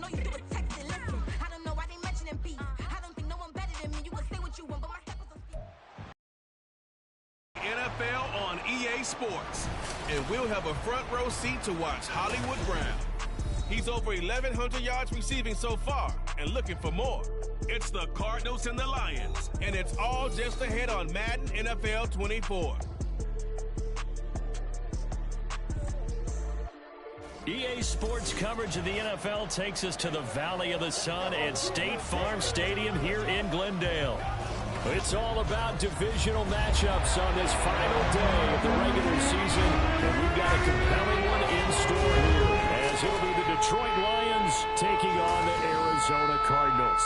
know you do a text and listen. I don't know why they mentioning beef. I don't think no one better than me. You can say what you want, but my steppers are NFL on EA Sports. And we'll have a front row seat to watch Hollywood Brown. He's over 1,100 yards receiving so far and looking for more. It's the Cardinals and the Lions, and it's all just ahead on Madden NFL 24. EA Sports coverage of the NFL takes us to the Valley of the Sun at State Farm Stadium here in Glendale. It's all about divisional matchups on this final day of the regular season, and we've got a compelling one in store here, as it'll be the Detroit Lions taking on the Arizona Cardinals.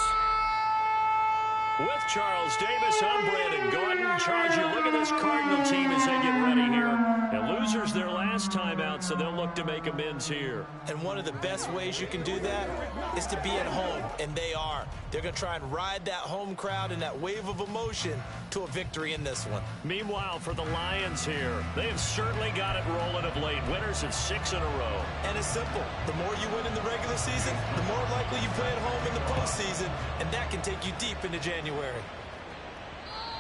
With Charles Davis, I'm Brandon Gordon. Charles, you look at this Cardinal team as they get ready here. And losers their last time out, so they'll look to make amends here. And one of the best ways you can do that is to be at home, and they are. They're going to try and ride that home crowd and that wave of emotion to a victory in this one. Meanwhile, for the Lions here, they have certainly got it rolling of late. Winners of 6 in a row. And it's simple. The more you win in the regular season, the more likely you play at home in the postseason, and that can take you deep into January.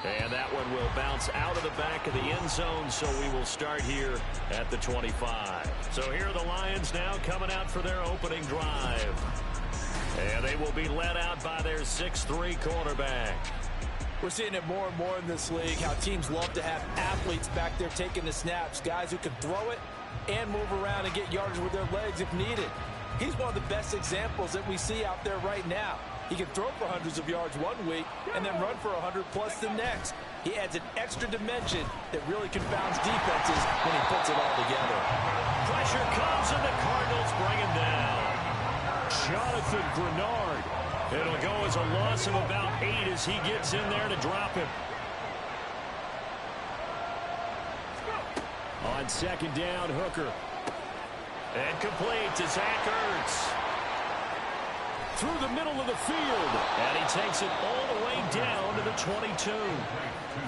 And that one will bounce out of the back of the end zone, so we will start here at the 25. So here are the Lions now coming out for their opening drive. And they will be led out by their 6'3" quarterback. We're seeing it more and more in this league, how teams love to have athletes back there taking the snaps, guys who can throw it and move around and get yardage with their legs if needed. He's one of the best examples that we see out there right now. He can throw for hundreds of yards one week and then run for 100+ the next. He adds an extra dimension that really confounds defenses when he puts it all together. Pressure comes and the Cardinals bring him down. Jonathan Grenard. It'll go as a loss of about 8 as he gets in there to drop him. On second down, Hooker. And complete to Zach Ertz. Through the middle of the field. And he takes it all the way down to the 22.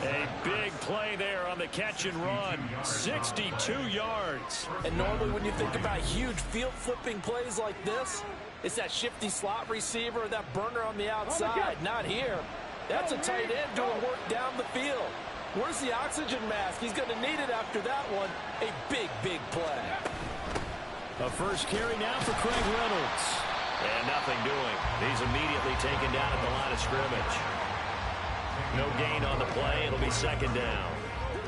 A big play there on the catch and run. 62 yards. And normally when you think about huge field-flipping plays like this, it's that shifty slot receiver or that burner on the outside. Not here. That's a tight end doing work down the field. Where's the oxygen mask? He's going to need it after that one. A big, big play. A first carry now for Craig Reynolds. And nothing doing. He's immediately taken down at the line of scrimmage. No gain on the play. It'll be second down.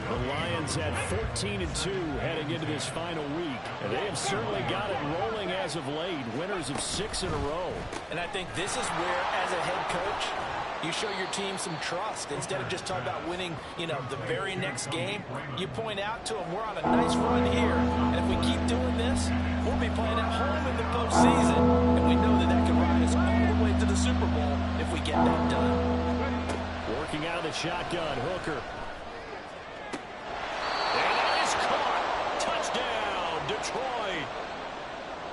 The Lions had 14-2 heading into this final week. And they have certainly got it rolling as of late. Winners of 6 in a row. And I think this is where, as a head coach, you show your team some trust. Instead of just talking about winning, the very next game, you point out to them, we're on a nice run here. And if we keep doing this, we'll be playing at home in the postseason. And we know that that can ride us all the way to the Super Bowl if we get that done. Working out of the shotgun, Hooker. And that is caught. Touchdown, Detroit.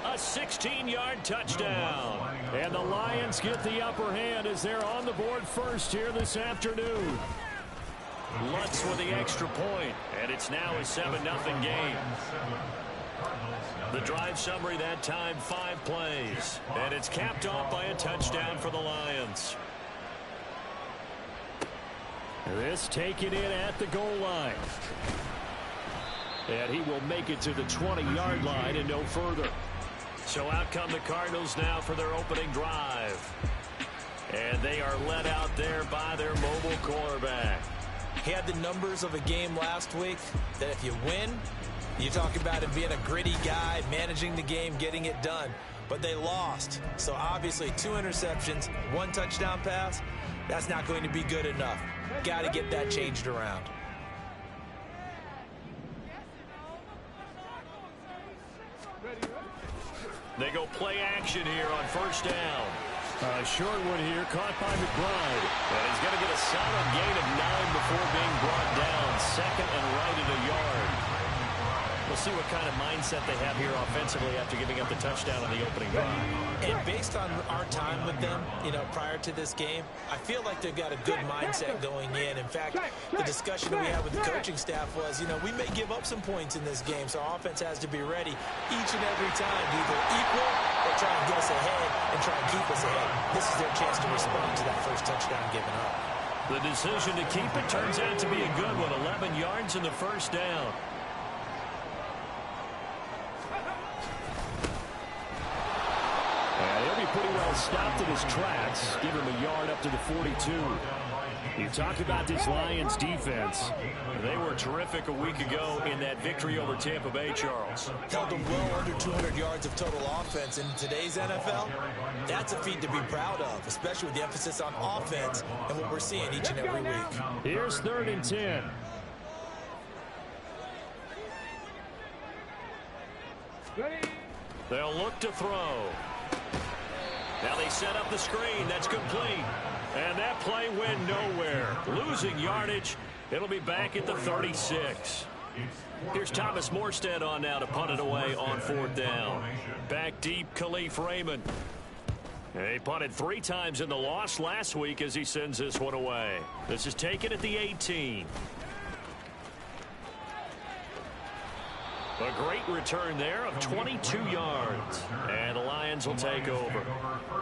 A 16-yard touchdown. And the Lions get the upper hand as they're on the board first here this afternoon. Lutz with the extra point, and it's now a 7-0 game. The drive summary that time, 5 plays. And it's capped off by a touchdown for the Lions. This taken in at the goal line. And he will make it to the 20-yard line and no further. So out come the Cardinals now for their opening drive. And they are led out there by their mobile quarterback. He had the numbers of a game last week that if you win, you talk about him being a gritty guy, managing the game, getting it done. But they lost. So obviously 2 interceptions, 1 touchdown pass, that's not going to be good enough. Got to get that changed around. They go play action here on first down. Short one here, caught by McBride. And he's going to get a solid gain of 9 before being brought down. Second and right at a yard. We'll see what kind of mindset they have here offensively after giving up the touchdown on the opening drive. And based on our time with them, prior to this game, I feel like they've got a good mindset going in. In fact, the discussion that we had with the coaching staff was, we may give up some points in this game, so our offense has to be ready each and every time to either equal or try and get us ahead. And and try and keep us ahead. This is their chance to respond to that first touchdown given up. The decision to keep it turns out to be a good one. 11 yards in the first down. And he'll be pretty well stopped in his tracks. Give him a yard up to the 42. You talk about this Lions defense. They were terrific a week ago in that victory over Tampa Bay, Charles. Held them well under 200 yards of total offense. In today's NFL, that's a feat to be proud of, especially with the emphasis on offense and what we're seeing each and every week. Here's 3rd and 10. They'll look to throw. Now they set up the screen. That's complete. And that play went nowhere. Losing yardage. It'll be back at the 36. Here's Thomas Morstead on now to punt it away on 4th down. Back deep, Khalif Raymond. He punted 3 times in the loss last week as he sends this one away. This is taken at the 18. A great return there of 22 yards. And the Lions will take over.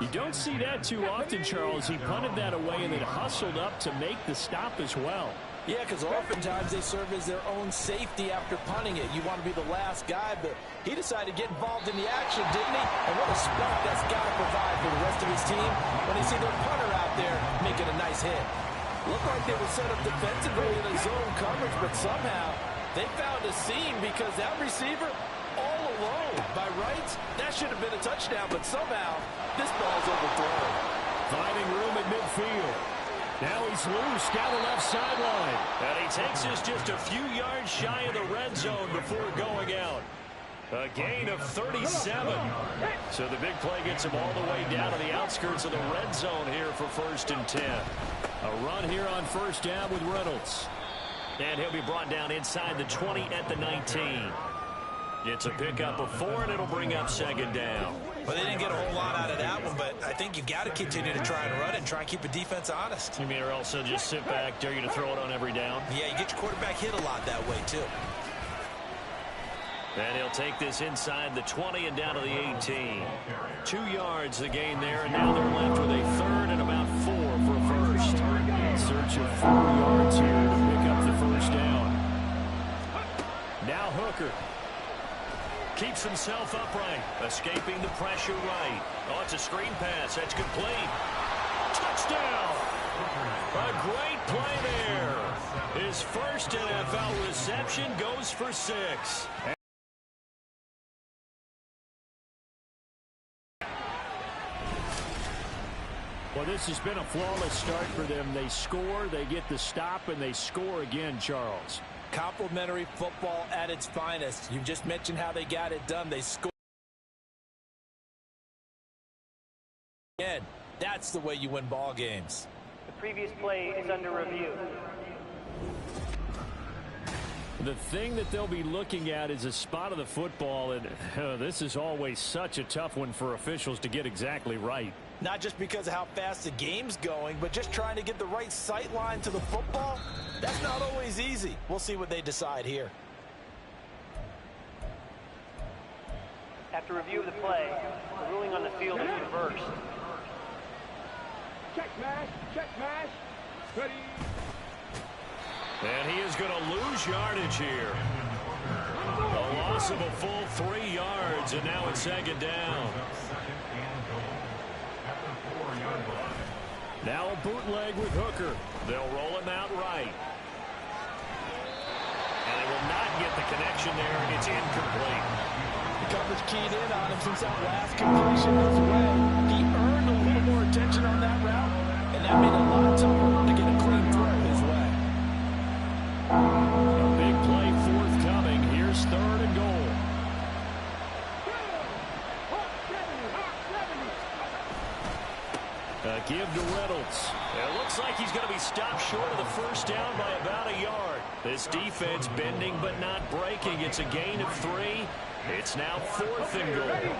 You don't see that too often, Charles. He punted that away and then hustled up to make the stop as well. Yeah, because oftentimes they serve as their own safety after punting it. You want to be the last guy, but he decided to get involved in the action, didn't he? And what a spark that's got to provide for the rest of his team when they see their punter out there making a nice hit. Looked like they were set up defensively in a zone coverage, but somehow they found a seam because that receiver all alone. By rights, that should have been a touchdown, but somehow this ball's overthrown. Finding room at midfield. Now he's loose down the left sideline. And he takes us just a few yards shy of the red zone before going out. A gain of 37. So the big play gets him all the way down to the outskirts of the red zone here for 1st and 10. A run here on 1st down with Reynolds. And he'll be brought down inside the 20 at the 19. It's a pickup of 4, and it'll bring up 2nd down. Well, they didn't get a whole lot out of that one, but I think you've got to continue to try and run it and try and keep the defense honest. You mean or also just sit back, dare you to throw it on every down? Yeah, you get your quarterback hit a lot that way, too. And he'll take this inside the 20 and down to the 18. 2 yards the gain there, and now they're left with a 3rd and about 4 for 1st. In search of 4 yards here to pick up the 1st down. Now Hooker. Keeps himself upright, escaping the pressure right. Oh, it's a screen pass. That's complete. Touchdown! A great play there. His first NFL reception goes for 6. Well, this has been a flawless start for them. They score, they get the stop, and they score again, Charles. Complimentary football at its finest. You just mentioned how they got it done. They scored. Again, that's the way you win ball games. The previous play is under review. The thing that they'll be looking at is a spot of the football, and this is always such a tough one for officials to get exactly right. Not just because of how fast the game's going, but just trying to get the right sight line to the football. That's not always easy. We'll see what they decide here. After review of the play, the ruling on the field is reversed. Check mash, ready. And he is going to lose yardage here. A loss of a full 3 yards, and now it's 2nd down. Now a bootleg with Hooker. They'll roll him out right. And they will not get the connection there. It's incomplete. The coverage keyed in on him since that last completion his way. He earned a little more attention on that route, and that made it a lot tougher to get a clean throw his way. A big play forthcoming. Here's 3rd and goal. Give to Reynolds. It looks like he's going to be stopped short of the 1st down by about a yard. This defense bending but not breaking. It's a gain of 3. It's now 4th and goal.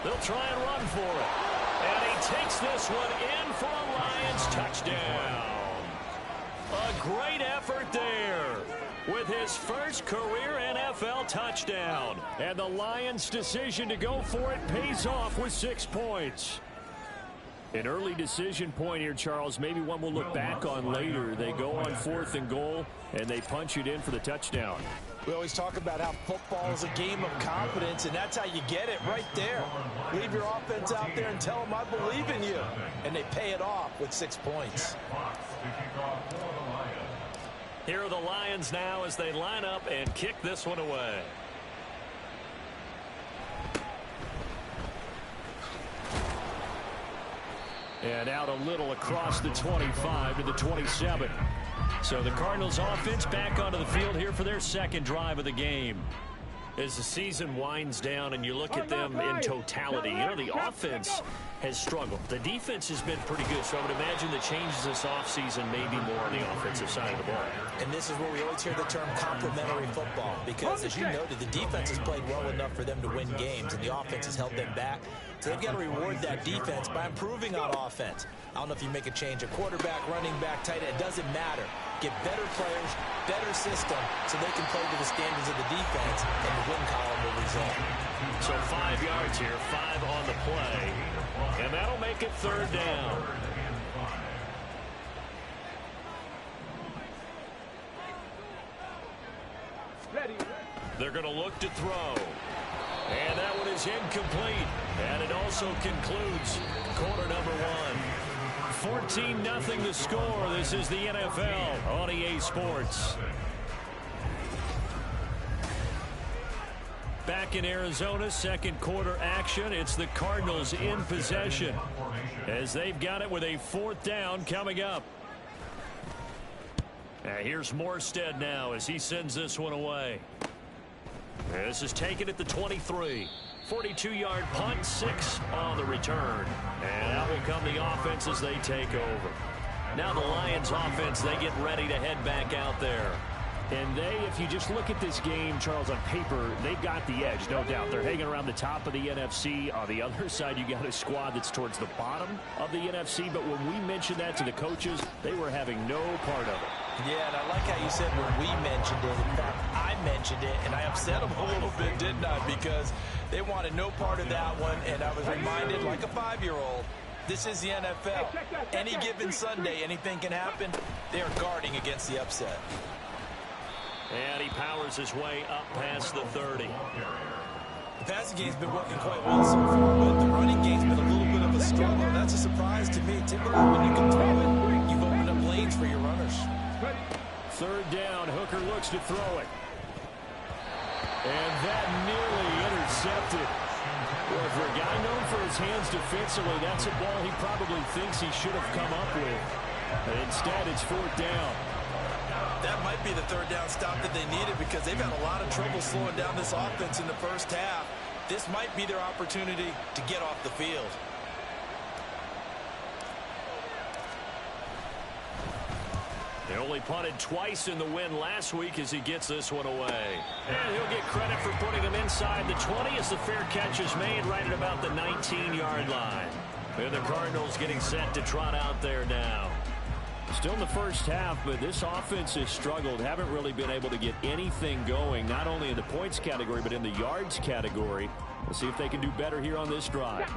They'll try and run for it. And he takes this one in for a Lions touchdown. A great effort there. with his first career NFL touchdown. And the Lions' decision to go for it pays off with 6 points. An early decision point here, Charles. Maybe one we'll look back on later. They go on 4th and goal, and they punch it in for the touchdown. We always talk about how football is a game of confidence, and that's how you get it right there. Leave your offense out there and tell them I believe in you. And they pay it off with 6 points. Here are the Lions now as they line up and kick this one away. And out a little across the 25 to the 27. So the Cardinals offense back onto the field here for their second drive of the game. As the season winds down and you look at them in totality, you know, the offense has struggled. The defense has been pretty good, so I would imagine the changes this offseason may be more on the offensive side of the ball. And this is where we always hear the term complementary football, because as you noted, the defense has played well enough for them to win games, and the offense has held them back. So they've got to reward that defense by improving on offense. I don't know if you make a change, a quarterback, running back, tight end, it doesn't matter. Get better players, better system, so they can play to the standards of the defense, and the win column will result. So 5 yards here, 5 on the play, and that'll make it 3rd down. They're going to look to throw. And that one is incomplete. And it also concludes quarter number 1. 14-0 the score. This is the NFL on EA Sports. Back in Arizona, second quarter action. It's the Cardinals in possession as they've got it with a 4th down coming up. Here's Morstead now as he sends this one away. This is taken at the 23. 42-yard punt, 6 on the return. And out will come the offense as they take over. Now the Lions offense, they get ready to head back out there. And they, if you just look at this game, Charles, on paper, they've got the edge, no doubt. They're hanging around the top of the NFC. On the other side, you got a squad that's towards the bottom of the NFC. But when we mentioned that to the coaches, they were having no part of it. Yeah, and I like how you said when we mentioned it. In fact, I mentioned it, and I upset them a little bit, didn't I? Because they wanted no part of that one, and I was reminded, like a 5-year-old, this is the NFL. Any given Sunday, anything can happen. They are guarding against the upset. And he powers his way up past the 30. The passing game's been working quite well so far, but the running game's been a little bit of a struggle. That's a surprise to me. Typically, when you can throw it, you've opened up lanes for your runners. 3rd down, Hooker looks to throw it. And that nearly intercepted. Well, for a guy known for his hands defensively, that's a ball he probably thinks he should have come up with. And instead, it's 4th down. That might be the 3rd down stop that they needed, because they've had a lot of trouble slowing down this offense in the first half. This might be their opportunity to get off the field. They only punted twice in the win last week as he gets this one away. And he'll get credit for putting him inside the 20 as the fair catch is made right at about the 19-yard line. And the Cardinals getting set to trot out there now. Still in the first half, but this offense has struggled. Haven't really been able to get anything going, not only in the points category, but in the yards category. We'll see if they can do better here on this drive.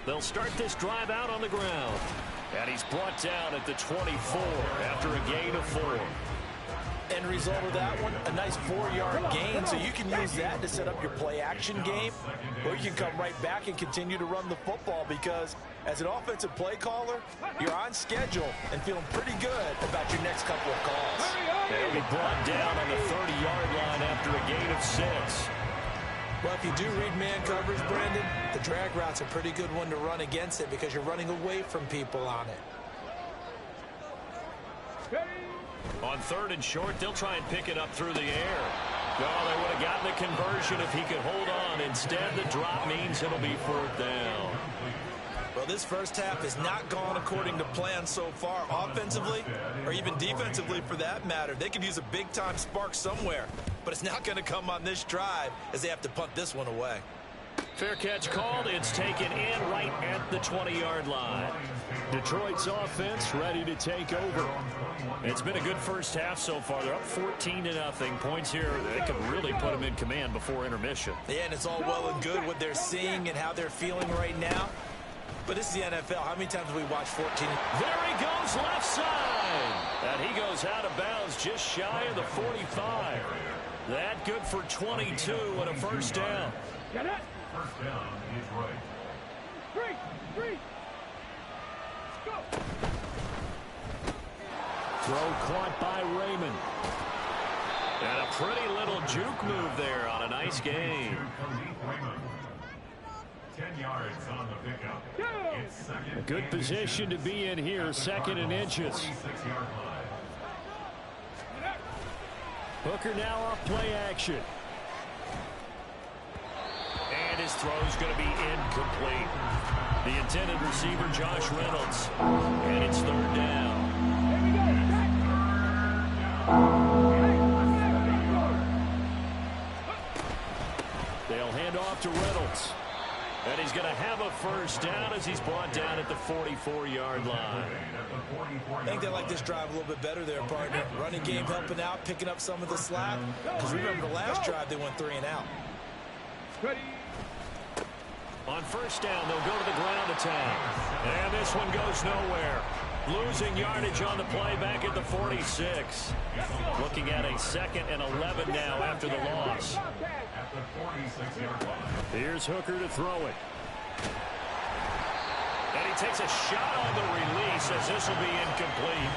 They'll start this drive out on the ground. And he's brought down at the 24 after a gain of 4. End result of that one, a nice 4-yard gain, so you can use that to set up your play-action game, or you can come right back and continue to run the football, because as an offensive play caller, you're on schedule and feeling pretty good about your next couple of calls. They'll be brought down on the 30-yard line after a gain of 6. Well, if you do read man coverage, Brandon, the drag route's a pretty good one to run against it, because you're running away from people on it. On 3rd and short, they'll try and pick it up through the air. Oh, they would have gotten the conversion if he could hold on. Instead, the drop means it'll be 4th down. Well, this first half has not gone according to plan so far, offensively or even defensively for that matter. They could use a big-time spark somewhere, but it's not going to come on this drive as they have to punt this one away. Fair catch called. It's taken in right at the 20-yard line. Detroit's offense ready to take over. It's been a good first half so far. They're up 14-0. Points here. They could really put them in command before intermission. Yeah, and it's all well and good what they're seeing and how they're feeling right now. But this is the NFL. How many times have we watched 14? There he goes, left side. And he goes out of bounds just shy of the 45. That good for 22 and a first down. Get it. First down is right. Three. Let's go. Throw caught by Raymond. And a pretty little juke move there on a nice game. 10 yards on the pickup. It's second. A good position to be in here, 2nd and inches. 46-yard line. Hooker now off play action. And his throw's going to be incomplete. The intended receiver, Josh Reynolds. And it's 3rd down. They'll hand off to Reynolds. And he's going to have a first down as he's brought down at the 44-yard line. I think they like this drive a little bit better there, partner. Running game helping out, picking up some of the slack. Because remember the last drive, they went 3 and out. Ready. On first down, they'll go to the ground attack. And this one goes nowhere. Losing yardage on the play back at the 46. Looking at a 2nd and 11 now after the loss. At the 46-yard line. Here's Hooker to throw it. And he takes a shot on the release as this will be incomplete.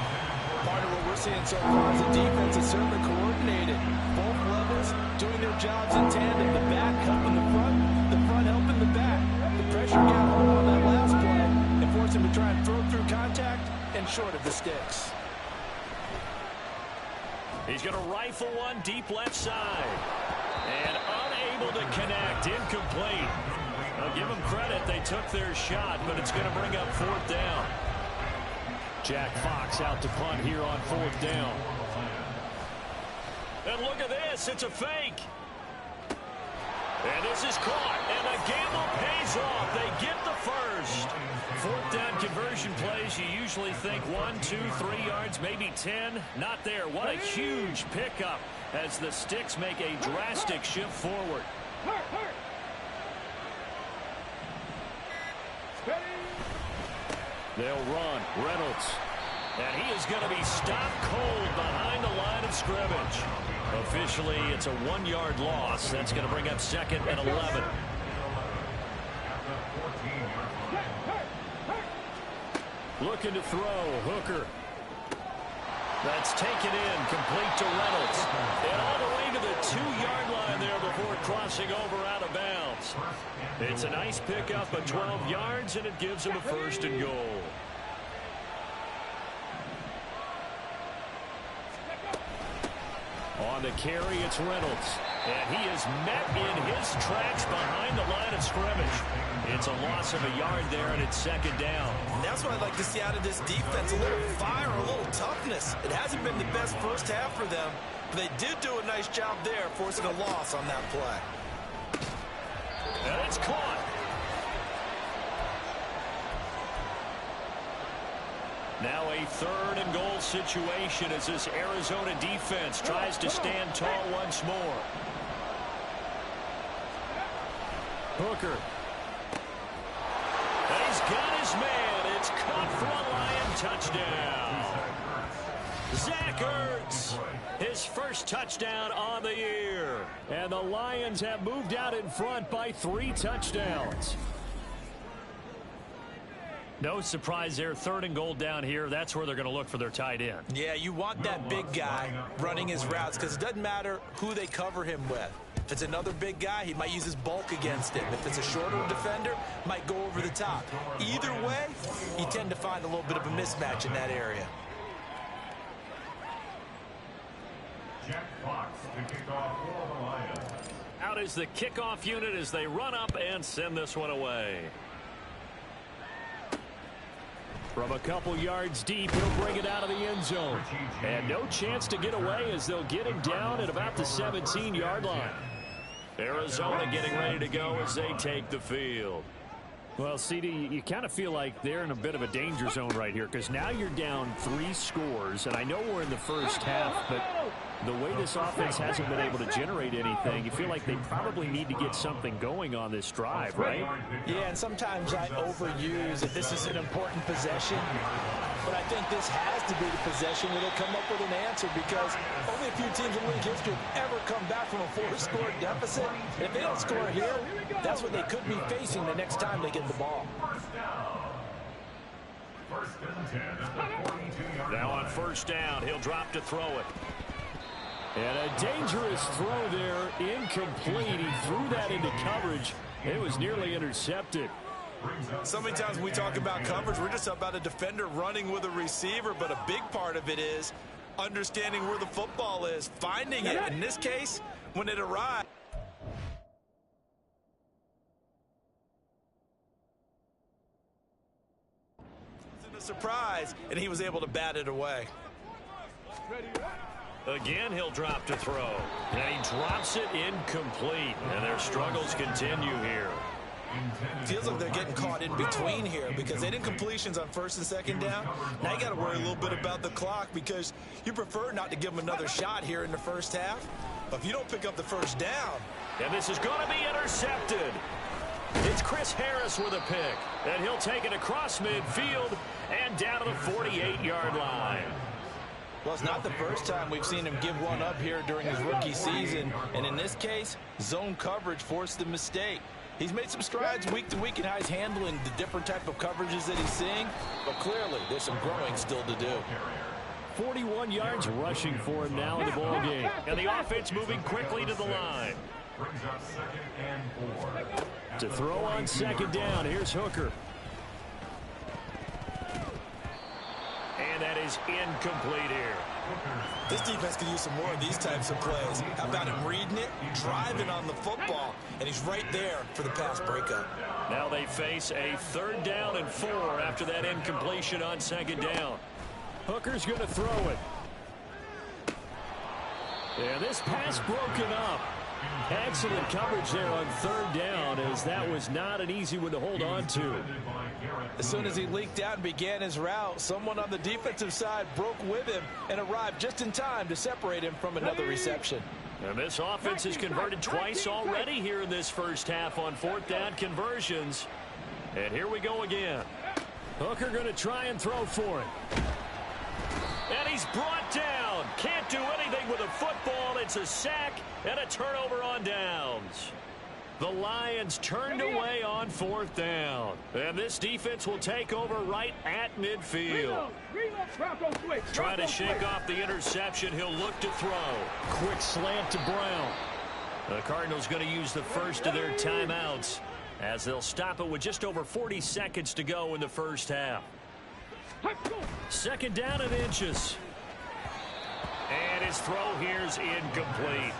Partner, what we're seeing so far is the defense is certainly coordinated. Both levels doing their jobs in tandem. The back helping the front helping the back. The pressure got home on that last play and forced him to try and throw through contact and short of the sticks. He's going to rifle one deep left side. And unable to connect. Incomplete. I'll give them credit. They took their shot, but it's going to bring up 4th down. Jack Fox out to punt here on 4th down. And look at this. It's a fake. And this is caught. And the gamble pays off. They get the first. 4th down conversion plays. You usually think 1, 2, 3 yards, maybe 10. Not there. What a huge pickup as the sticks make a drastic shift forward. They'll run. Reynolds. And he is going to be stopped cold behind the line of scrimmage. Officially, it's a 1-yard loss. That's going to bring up 2nd and 11. Looking to throw. Hooker. That's taken in. Complete to Reynolds. And all the way to the 2-yard line there before crossing over out of bounds. It's a nice pickup of 12 yards, and it gives him a 1st and goal. On the carry, it's Reynolds. And he is met in his tracks behind the line of scrimmage. It's a loss of a yard there, and it's 2nd down. And that's what I'd like to see out of this defense. A little fire, a little toughness. It hasn't been the best first half for them, but they did do a nice job there, forcing a loss on that play. And it's caught. Now a 3rd and goal situation as this Arizona defense tries to stand tall once more. Hooker. And he's got his man. It's caught for a Lion touchdown. Zach Ertz, his first touchdown on the year. And the Lions have moved out in front by 3 touchdowns. No surprise there. 3rd and goal down here. That's where they're going to look for their tight end. Yeah, you want that big guy running his routes because it doesn't matter who they cover him with. If it's another big guy, he might use his bulk against him. If it's a shorter defender, might go over the top. Either way, you tend to find a little bit of a mismatch in that area. Jack Fox to kick off for the Lions. Out is the kickoff unit as they run up and send this one away. From a couple yards deep, he'll bring it out of the end zone. And no chance to get away as they'll get him down at about the 17-yard line. Arizona getting ready to go as they take the field. Well, CD, you kind of feel like they're in a bit of a danger zone right here because now you're down 3 scores, and I know we're in the first half, but the way this offense hasn't been able to generate anything, you feel like they probably need to get something going on this drive, right? Yeah, and sometimes I overuse that this is an important possession, but I think this has to be the possession where they come up with an answer because only a few teams in league history have ever come back from a 4-score deficit. If they don't score here, that's what they could be facing the next time they get the ball. Now on first down, he'll drop to throw it. And a dangerous throw there, incomplete. He threw that into coverage. It was nearly intercepted. So many times when we talk about coverage, we're just about a defender running with a receiver, but a big part of it is understanding where the football is, finding it. In this case, when it arrives. A surprise, and he was able to bat it away. Again, he'll drop to throw. And he drops it incomplete. And their struggles continue here. Feels like they're getting caught in between here because they didn't completions on first and second down. Now you got to worry a little bit about the clock because you prefer not to give them another shot here in the first half. But if you don't pick up the first down. And this is going to be intercepted. It's Chris Harris with a pick. And he'll take it across midfield and down to the 48-yard line. Well, it's not the first time we've seen him give one up here during his rookie season. And in this case, zone coverage forced the mistake. He's made some strides week to week in how he's handling the different type of coverages that he's seeing. But clearly, there's some growing still to do. 41 yards rushing for him now in the ball game. And the offense moving quickly to the line. To throw on second down, here's Hooker. And that is incomplete here. This defense could use some more of these types of plays. How about him reading it, driving on the football, and he's right there for the pass breakup. Now they face a 3rd down and 4 after that incompletion on second down. Hooker's going to throw it. Yeah, this pass broken up. Excellent coverage there on 3rd down as that was not an easy one to hold on to. As soon as he leaked out and began his route, someone on the defensive side broke with him and arrived just in time to separate him from another reception. And this offense has converted twice already here in this first half on 4th down conversions. And here we go again. Hooker going to try and throw for it. And he's brought down. Can't do anything with a football. It's a sack and a turnover on downs. The Lions turned away on 4th down. And this defense will take over right at midfield. Trying to shake off the interception. He'll look to throw. Quick slant to Brown. The Cardinals going to use the first of their timeouts as they'll stop it with just over 40 seconds to go in the first half. 2nd down and inches. And his throw here is incomplete.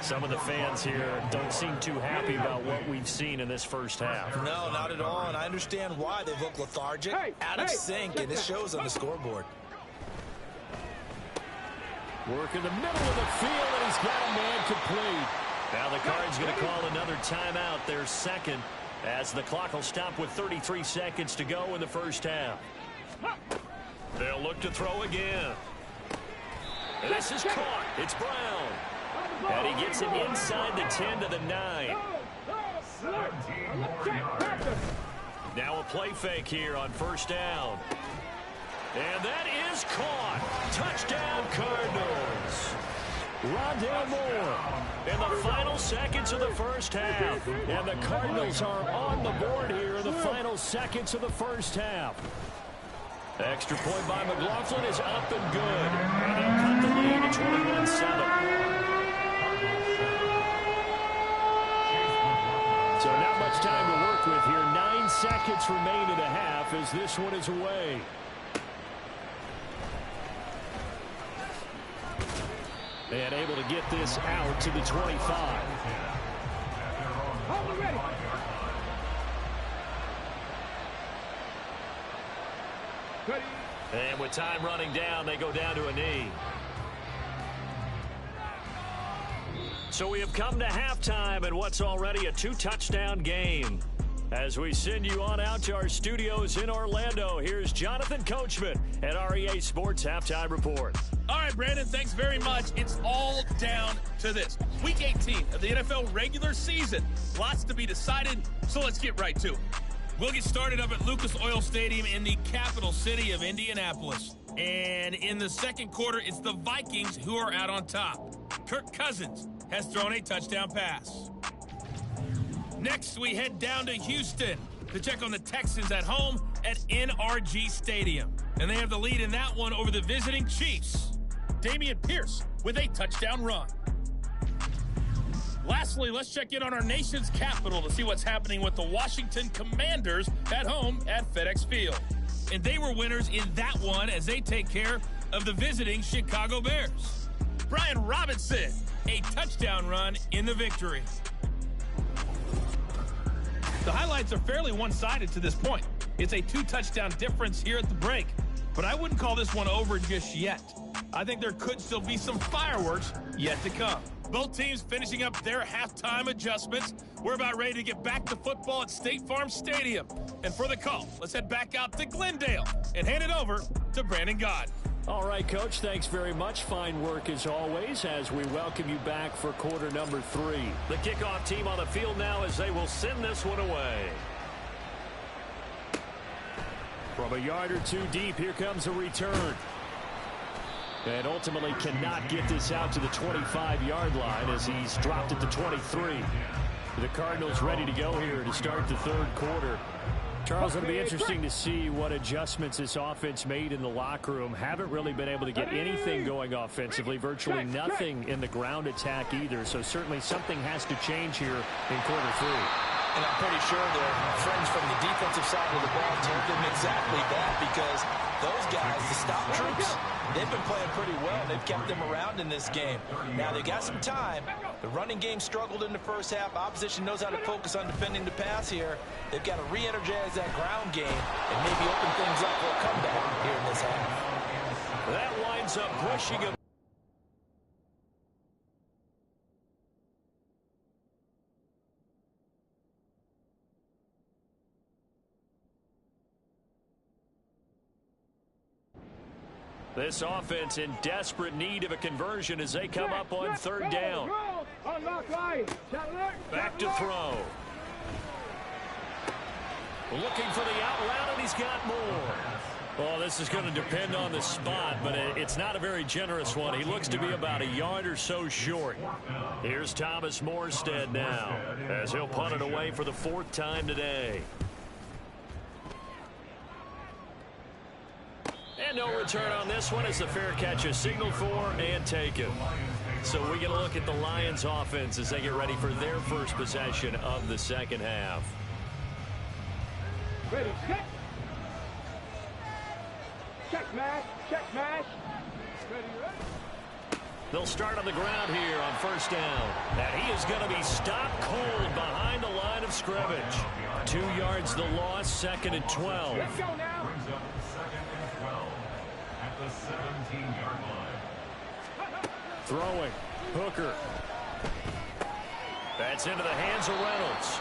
Some of the fans here don't seem too happy about what we've seen in this first half. No, not at all, and I understand why. They look lethargic, out of sync, and it shows on the scoreboard. Work in the middle of the field, and he's got a man complete. Now the Cards going to call another timeout, their second, as the clock will stop with 33 seconds to go in the first half. They'll look to throw again. And this is caught. It's Brown. And he gets it inside the 10 to the 9. Now a play fake here on first down. And that is caught. Touchdown, Cardinals. Rondale Moore in the final seconds of the first half. And the Cardinals are on the board here in the final seconds of the first half. Extra point by McLaughlin is up and good. And they'll cut the lead to 21-7. So not much time to work with here. 9 seconds remain in the half as this one is away. And able to get this out to the 25. And with time running down, they go down to a knee. So we have come to halftime in what's already a 2-touchdown game. As we send you on out to our studios in Orlando, here's Jonathan Coachman at our EA Sports Halftime Report. All right, Brandon, thanks very much. It's all down to this. Week 18 of the NFL regular season. Lots to be decided, so let's get right to it. We'll get started up at Lucas Oil Stadium in the capital city of Indianapolis. And in the second quarter, it's the Vikings who are out on top. Kirk Cousins has thrown a touchdown pass. Next, we head down to Houston to check on the Texans at home at NRG Stadium. And they have the lead in that one over the visiting Chiefs. Dameon Pierce with a touchdown run. Lastly, let's check in on our nation's capital to see what's happening with the Washington Commanders at home at FedEx Field. And they were winners in that one as they take care of the visiting Chicago Bears. Brian Robinson, a touchdown run in the victory. The highlights are fairly one-sided to this point. It's a 2-touchdown difference here at the break, but I wouldn't call this one over just yet. I think there could still be some fireworks yet to come. Both teams finishing up their halftime adjustments. We're about ready to get back to football at State Farm Stadium. And for the call, let's head back out to Glendale and hand it over to Brandon God. All right, Coach, thanks very much. Fine work as always as we welcome you back for quarter number 3. The kickoff team on the field now as they will send this one away. From a yard or two deep, here comes a return. And ultimately cannot get this out to the 25-yard line as he's dropped it to 23. The Cardinals ready to go here to start the third quarter. Charles, it'll be interesting to see what adjustments this offense made in the locker room. Haven't really been able to get anything going offensively, virtually nothing in the ground attack either. So certainly something has to change here in quarter 3. And I'm pretty sure their friends from the defensive side of the ball told them exactly that, because those guys, the stop troops, they've been playing pretty well. They've kept them around in this game. Now, they've got some time. The running game struggled in the first half. Opposition knows how to focus on defending the pass here. They've got to re-energize that ground game and maybe open things up for a comeback here in this half. That winds up pushing him. This offense in desperate need of a conversion as they come up on third down. Back to throw. Looking for the out route, and he's got more. Well, this is going to depend on the spot, but it's not a very generous one. He looks to be about a yard or so short. Here's Thomas Morstead now as he'll punt it away for the 4th time today. And no return on this one as the fair catch is signaled for and taken. So we get a look at the Lions offense as they get ready for their first possession of the second half. Ready, set. Check mash, check mash. Ready, ready. They'll start on the ground here on first down. And he is going to be stopped cold behind the line of scrimmage. 2 yards the loss, 2nd and 12. Let's go now. At the 17-yard line. Throwing. Hooker. That's into the hands of Reynolds.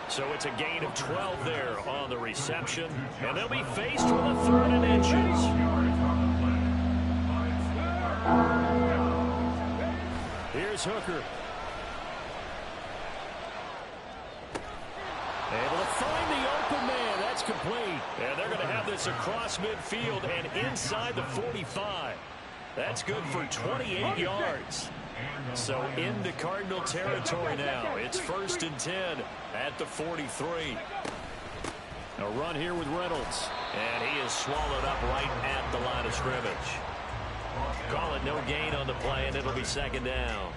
So it's a gain of 12 there on the reception. And they'll be faced with a 3rd and inches. Here's Hooker. Able to find the open man. That's complete. And they're going to have this across midfield and inside the 45. That's good for 28 yards. So into Cardinal territory now. It's 1st and 10 at the 43. A run here with Reynolds. And he is swallowed up right at the line of scrimmage. Call it no gain on the play, and it'll be 2nd down.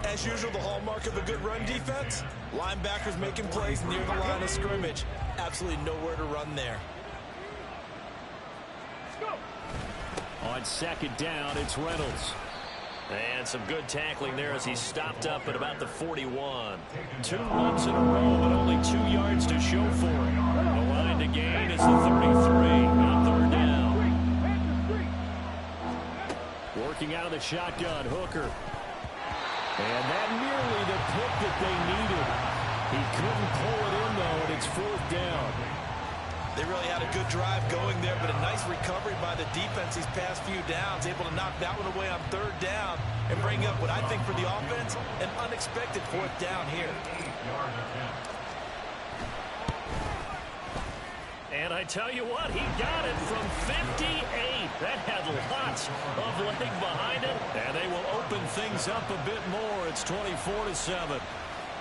As usual, the hallmark of a good run defense, linebackers making plays near the line of scrimmage. Absolutely nowhere to run there. On 2nd down, it's Reynolds. And some good tackling there as he stopped up at about the 41. 2 runs in a row, but only 2 yards to show for it. The line to gain is the 33 on 3rd down. Working out of the shotgun, Hooker. And that nearly the pick that they needed. He couldn't pull it in, though, and it's 4th down. They really had a good drive going there, but a nice recovery by the defense these past few downs, able to knock that one away on 3rd down and bring up what I think for the offense, an unexpected 4th down here. And I tell you what, he got it from 58. That had lots of leg behind it, and they will open things up a bit more. It's 24-7.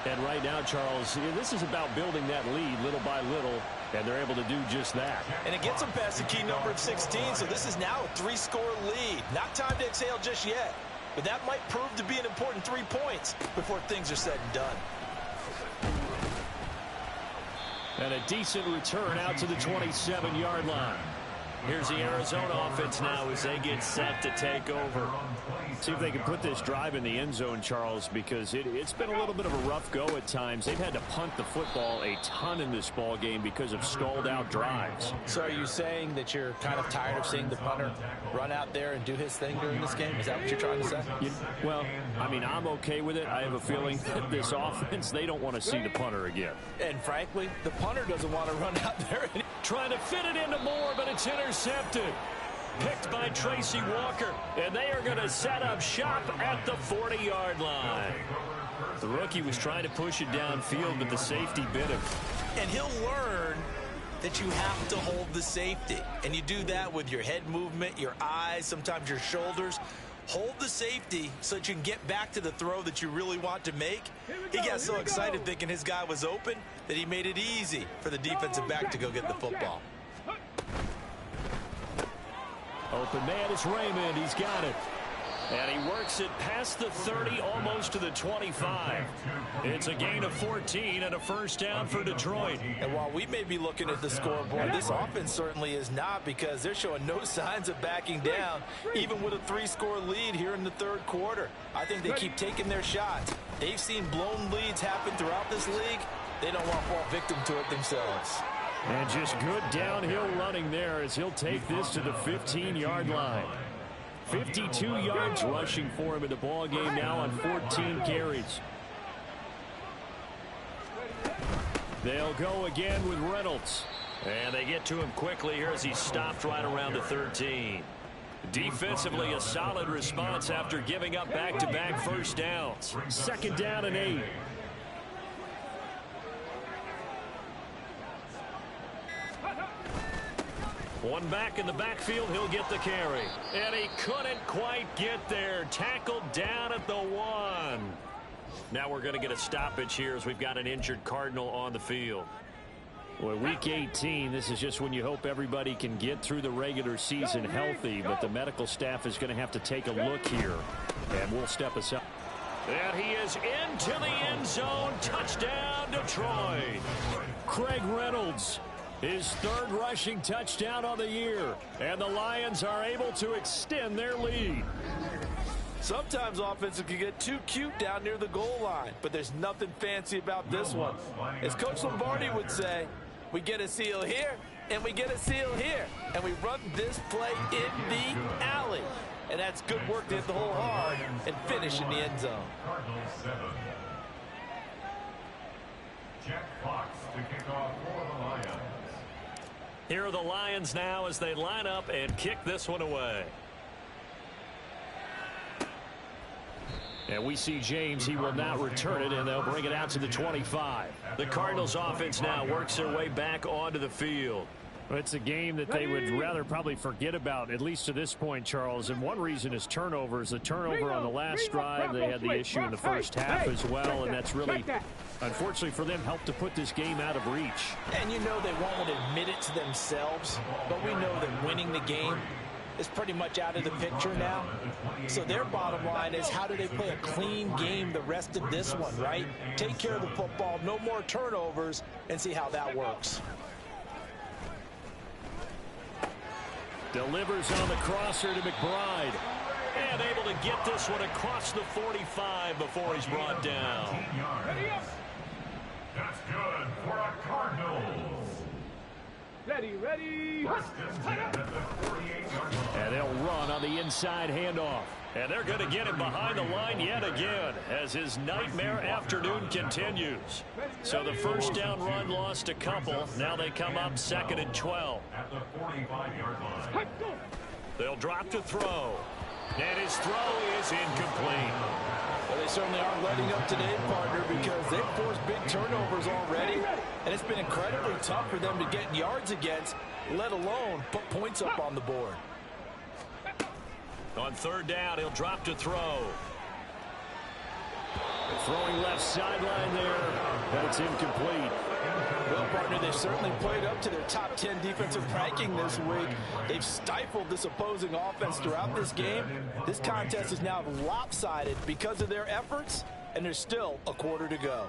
And right now, Charles, this is about building that lead little by little, and they're able to do just that. And it gets them past the key number of 16, so this is now a 3-score lead. Not time to exhale just yet, but that might prove to be an important 3 points before things are said and done. And a decent return out to the 27-yard line. Here's the Arizona offense now as they get set to take over. See if they can put this drive in the end zone, Charles, because it's been a little bit of a rough go at times. They've had to punt the football a ton in this ball game because of stalled-out drives. So are you saying that you're kind of tired of seeing the punter run out there and do his thing during this game? Is that what you're trying to say? Well, I mean, I'm okay with it. I have a feeling that this offense, they don't want to see the punter again. And frankly, the punter doesn't want to run out there. Trying to fit it into Moore, but it's intercepted. Picked by Tracy Walker, and they are going to set up shop at the 40-yard line. The rookie was trying to push it downfield, but the safety bit him. And he'll learn that you have to hold the safety. And you do that with your head movement, your eyes, sometimes your shoulders. Hold the safety so that you can get back to the throw that you really want to make. He got so excited thinking his guy was open that he made it easy for the defensive back to go get the football. Open man is Raymond. He's got it. And he works it past the 30, almost to the 25. It's a gain of 14 and a first down for Detroit. And while we may be looking at the scoreboard, this offense certainly is not, because they're showing no signs of backing down, even with a 3-score lead here in the 3rd quarter. I think they keep taking their shots. They've seen blown leads happen throughout this league. They don't want to fall victim to it themselves. And just good downhill running there as he'll take this to the 15-yard line. 52 yards rushing for him in the ball game now on 14 carries. They'll go again with Reynolds. And they get to him quickly here as he stopped right around the 13. Defensively, a solid response after giving up back-to-back first downs. 2nd down and 8. One back in the backfield, he'll get the carry. And he couldn't quite get there. Tackled down at the 1. Now we're going to get a stoppage here as we've got an injured Cardinal on the field. Well, week 18, this is just when you hope everybody can get through the regular season healthy, but the medical staff is going to have to take a look here, and we'll step aside. And he is into the end zone. Touchdown, Detroit. Craig Reynolds, his 3rd rushing touchdown on the year, and the Lions are able to extend their lead. Sometimes offenses can get too cute down near the goal line, but there's nothing fancy about this one. As Coach Lombardi would say, we get a seal here, and we get a seal here, and we run this play in the alley. And that's good work to hit the hole hard and finish in the end zone. Cardinals 7. Jack Fox to kick off for the Lions. Here are the Lions now as they line up and kick this one away. And we see James. He will not return it, and they'll bring it out to the 25. The Cardinals offense now works their way back onto the field. It's a game that they would rather probably forget about, at least to this point, Charles. And one reason is turnovers. The turnover on the last drive, they had the issue in the first half as well, and that's really, unfortunately for them, helped to put this game out of reach. And you know they won't admit it to themselves, but we know that winning the game is pretty much out of the picture now. So their bottom line is, how do they play a clean game the rest of this one, right? Take care of the football, no more turnovers, and see how that works. Delivers on the crosser to McBride. And able to get this one across the 45 before he's brought down. That's good for a Cardinals. Ready. First and 10 at the 48-yard line. And they'll run Now the inside handoff. And they're going to get him behind the line yet again as his nightmare afternoon continues. So the first down run lost a couple. Now they come up 2nd and 12. At the 45-yard line. They'll drop to throw. And his throw is incomplete. Well, they certainly aren't letting up today, partner, because they've forced big turnovers already. And it's been incredibly tough for them to get yards against, let alone put points up on the board. On 3rd down, he'll drop to throw. Throwing left sideline there, but it's incomplete. Well, partner, they've certainly played up to their top 10 defensive ranking this week. They've stifled this opposing offense throughout this game. This contest is now lopsided because of their efforts, and there's still a quarter to go.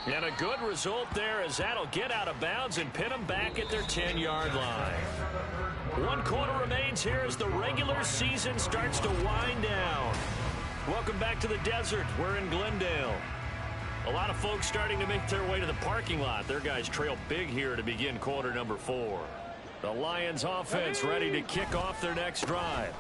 And a good result there as that'll get out of bounds and pin them back at their 10-yard line. 1 quarter remains here as the regular season starts to wind down. Welcome back to the desert. We're in Glendale. A lot of folks starting to make their way to the parking lot. Their guys trail big here to begin quarter number 4. The Lions offense ready to kick off their next drive.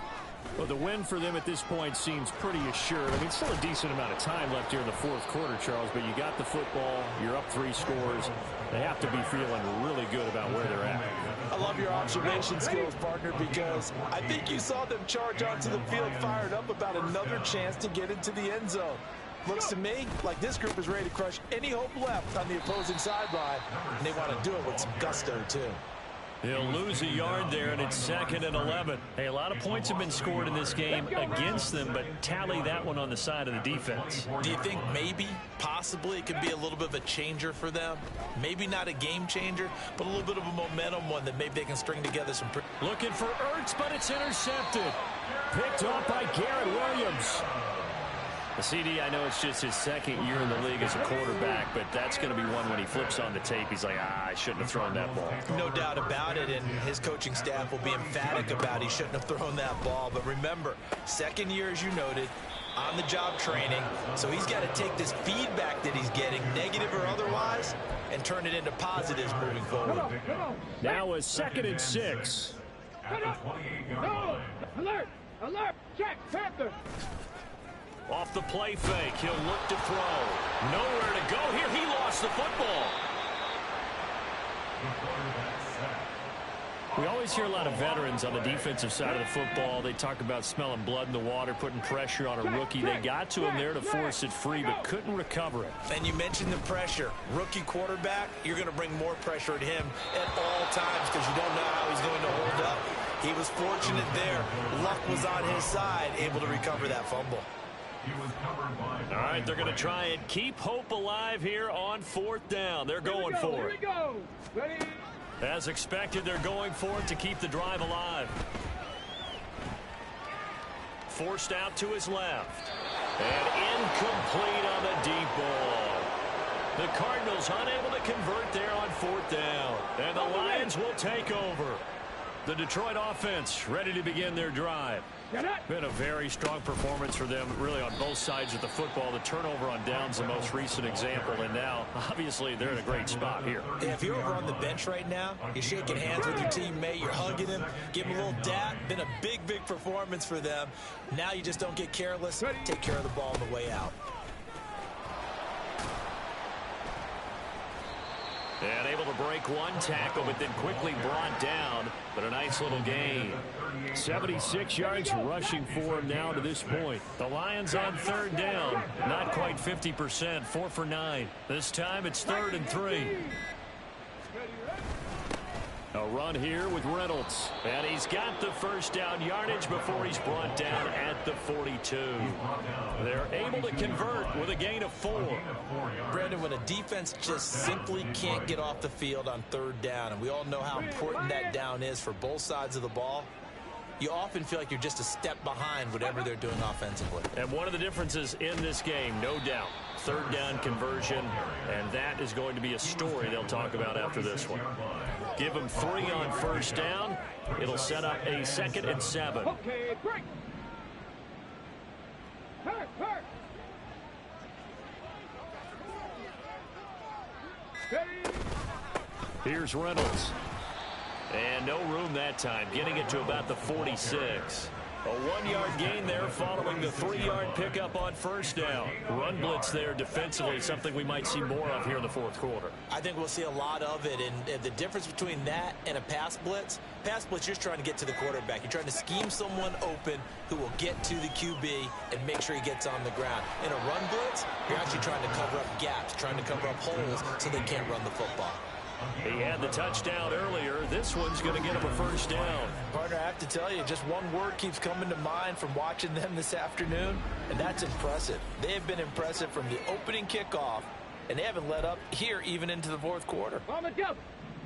Well, the win for them at this point seems pretty assured. I mean, still a decent amount of time left here in the 4th quarter, Charles, but you got the football, you're up 3 scores. They have to be feeling really good about where they're at. I love your observation skills, partner, because I think you saw them charge onto the field fired up about another chance to get into the end zone. Looks to me like this group is ready to crush any hope left on the opposing sideline, and they want to do it with some gusto, too. He'll lose a yard there, and it's 2nd and 11. Hey, a lot of points have been scored in this game against them, but tally that one on the side of the defense. Do you think maybe, possibly, it could be a little bit of a changer for them? Maybe not a game changer, but a little bit of a momentum one that maybe they can string together some... Looking for Ertz, but it's intercepted. Picked off by Garrett Williams. The CD, I know it's just his 2nd year in the league as a quarterback, but that's going to be one when he flips on the tape. He's like, I shouldn't have thrown that ball. No doubt about it, and his coaching staff will be emphatic about he shouldn't have thrown that ball. But remember, 2nd year, as you noted, on-the-job training, so he's got to take this feedback that he's getting, negative or otherwise, and turn it into positives moving forward. Now a 2nd and 6. No! Alert! Alert! Check! Panther! Off the play fake, he'll look to throw. Nowhere to go here. He lost the football. We always hear a lot of veterans on the defensive side of the football. They talk about smelling blood in the water, putting pressure on a rookie. They got to him there to force it free, but couldn't recover it. And you mentioned the pressure. Rookie quarterback, you're going to bring more pressure at him at all times because you don't know how he's going to hold up. He was fortunate there. Luck was on his side, able to recover that fumble. All right, they're going to try and keep hope alive here on 4th down. They're going for it. As expected, they're going for it to keep the drive alive. Forced out to his left. And incomplete on the deep ball. The Cardinals unable to convert there on 4th down. And the Lions will take over. The Detroit offense ready to begin their drive. Been a very strong performance for them, really, on both sides of the football. The turnover on downs, the most recent example, and now, obviously, they're in a great spot here. Yeah, if you're over on the bench right now, you're shaking hands with your teammate, you're hugging him, giving him a little dap. Been a big, big performance for them. Now you just don't get careless. Take care of the ball on the way out. And able to break one tackle, but then quickly brought down. But a nice little gain. 76 yards rushing for him now to this point. The Lions on 3rd down. Not quite 50%. 4 for 9. This time it's 3rd and 3. A run here with Reynolds. And he's got the first down yardage before he's brought down at the 42. They're able to convert with a gain of 4. Brandon, when a defense just simply can't get off the field on 3rd down, and we all know how important that down is for both sides of the ball, you often feel like you're just a step behind whatever they're doing offensively. And one of the differences in this game, no doubt, 3rd down conversion, and that is going to be a story they'll talk about after this one. Give them 3 on 1st down. It'll set up a 2nd and 7. Okay, break. Hurt. Here's Reynolds. And no room that time, getting it to about the 46. A 1-yard gain there following the 3-yard pickup on first down. Run blitz there defensively, something we might see more of here in the fourth quarter. I think we'll see a lot of it, and the difference between that and a pass blitz, you're just trying to get to the quarterback. You're trying to scheme someone open who will get to the QB and make sure he gets on the ground. In a run blitz, you're actually trying to cover up gaps, trying to cover up holes so they can't run the football. He had the touchdown earlier. This one's going to get him a first down. Partner, I have to tell you, just one word keeps coming to mind from watching them this afternoon, and that's impressive. They have been impressive from the opening kickoff, and they haven't let up here even into the fourth quarter. On the double.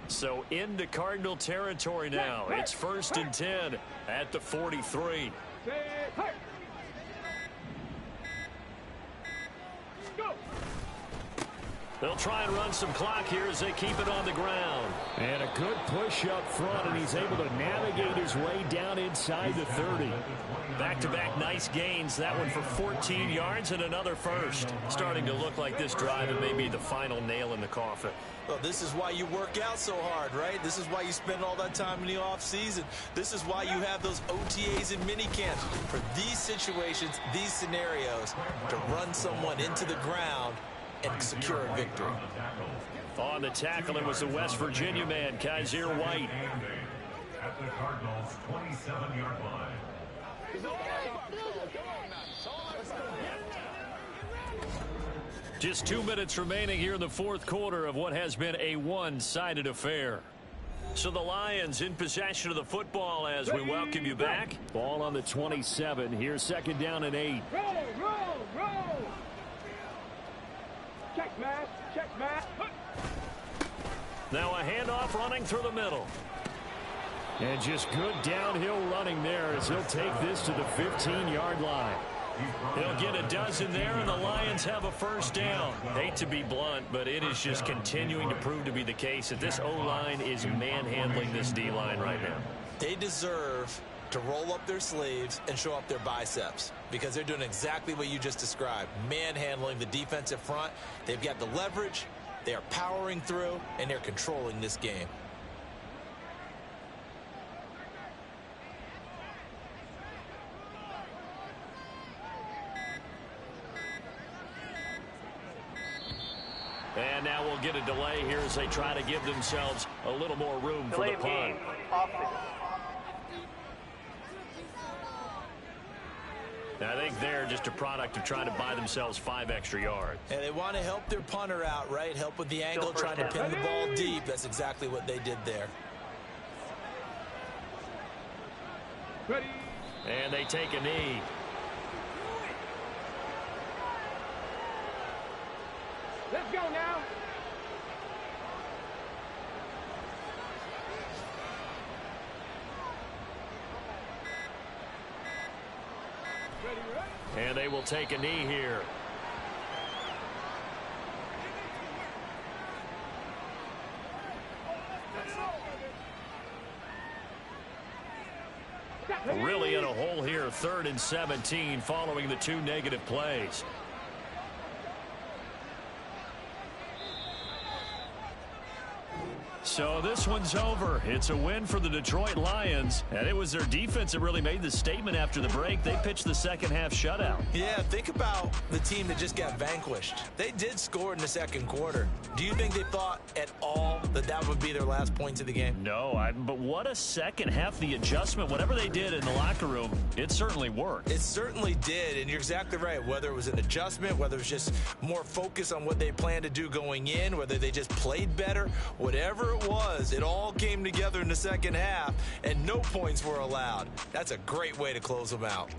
So into Cardinal territory now. It's 1st and 10 at the 43. Go. They'll try and run some clock here as they keep it on the ground. And a good push up front, and he's able to navigate his way down inside the 30. Back-to-back nice gains. That one for 14 yards and another first. Starting to look like this drive and maybe the final nail in the coffin. Well, this is why you work out so hard, right? This is why you spend all that time in the offseason. This is why you have those OTAs and mini camps. For these situations, these scenarios, to run someone into the ground and secure a victory. On the tackle, it was the West Virginia man, Kaiser White. At the Cardinals' 27-yard line. Just 2 minutes remaining here in the fourth quarter of what has been a one-sided affair. So the Lions in possession of the football as we welcome you back. Ball on the 27. Here's 2nd down and 8. Roll, roll, roll. Check, man. Check, man. Now a handoff running through the middle. And just good downhill running there as he'll take this to the 15-yard line. He'll get a dozen there, and the Lions have a first down. Hate to be blunt, but it is just continuing to prove to be the case that this O-line is manhandling this D-line right now. They deserve to roll up their sleeves and show up their biceps because they're doing exactly what you just described, manhandling the defensive front. They've got the leverage, they are powering through, and they're controlling this game. And now we'll get a delay here as they try to give themselves a little more room for Delay the of punt. game. Offense. I think they're just a product of trying to buy themselves 5 extra yards. And they want to help their punter out, right? Help with the angle, Still trying to first pin the down. ball deep. That's exactly what they did there. Ready. And they take a knee. Let's go now. Ready, ready. And they will take a knee here. Really in a hole here, 3rd and 17 following the 2 negative plays. So this one's over. It's a win for the Detroit Lions, and it was their defense that really made the statement after the break. They pitched the second half shutout. Yeah, think about the team that just got vanquished. They did score in the second quarter. Do you think they thought at all that that would be their last points of the game? No, but what a second half. The adjustment, whatever they did in the locker room, it certainly worked. It certainly did, and you're exactly right. Whether it was an adjustment, whether it was just more focus on what they planned to do going in, whether they just played better, whatever it was, it all came together in the second half, and no points were allowed. That's a great way to close them out.